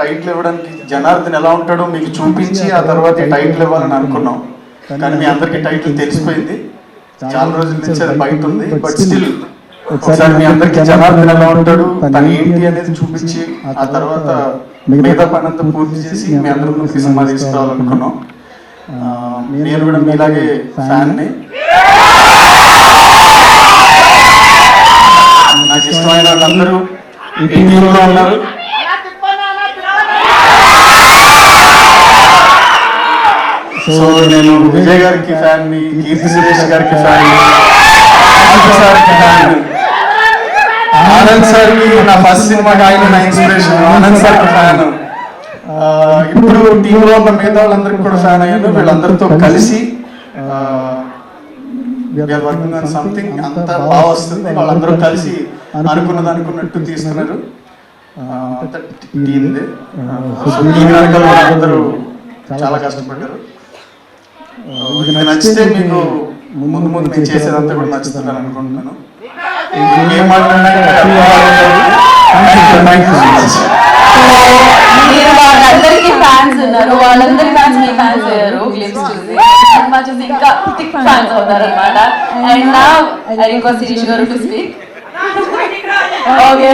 Title ఇవ్వడానికి జనార్దన్ ఎలా ఉంటాడో మీకు చూపించి ఆ తర్వాత ఈ టైటిల్ ఇవ్వాలని అనుకున్నాం. కానీ మీ అందరికి టైటిల్ తెలిసిపోయింది, చాలా రోజుల నుంచి అది బయట ఉంది. బట్ స్టిల్ ఒకసారి మీ అందరికి జనార్దన్ ఎలా ఉంటాడు, తను ఏంటి అనేది చూపించి ఆ తర్వాత మిగతా పని అంతా పూర్తి చేసి మీ అందరి ముందుకి సినిమా తీసుకురావాలనుకున్నాం. నేను కూడా మీలాగే ఫ్యాన్ని, నాకు ఇష్టమైన వాళ్ళందరూ ఈ టీంలో ఉన్నారు. సో నేను విజయ్ గారికి ఫ్యాన్, కీర్తి సురేష్ గారికి ఫ్యాన్, సార్కి ఫ్యాన్, ఆనంద్ సార్కి నా ఫస్ట్ సినిమాకి ఆయన నా ఇన్స్పిరేషన్, ఆనంద్ సార్కి ఫ్యాన్. ఇప్పుడు టీంలో ఉన్న మిగతా వాళ్ళందరికీ కూడా ఫ్యాన్ అయ్యాను. వీళ్ళందరితో కలిసి వర్కింగ్ ఆన్ సంథింగ్ అంతా బాగా వస్తుంది. వాళ్ళందరూ కలిసి అనుకున్నట్టు తీస్తున్నారు. అందరూ చాలా కష్టపడ్డారు. ఇది నచ్చితే మీకు ముందు నేను చేసేదంతా కూడా నచ్చుతున్నాను అనుకుంటున్నాను. ఏం వాళ్ళందరికీ ఫ్యాన్స్ ఉన్నారు, వాళ్ళందరి ఫ్యాన్స్ మీ ఫ్యాన్స్ అయ్యారు. క్లిప్స్ చూసి సినిమా చూసి ఇంకా థిక్ ఫ్యాన్స్ అవుతారు అనమాట. అండ్ నా ఐ రిక్వెస్ట్ శిరీష్ గారు టు స్పీక్. ఓకే.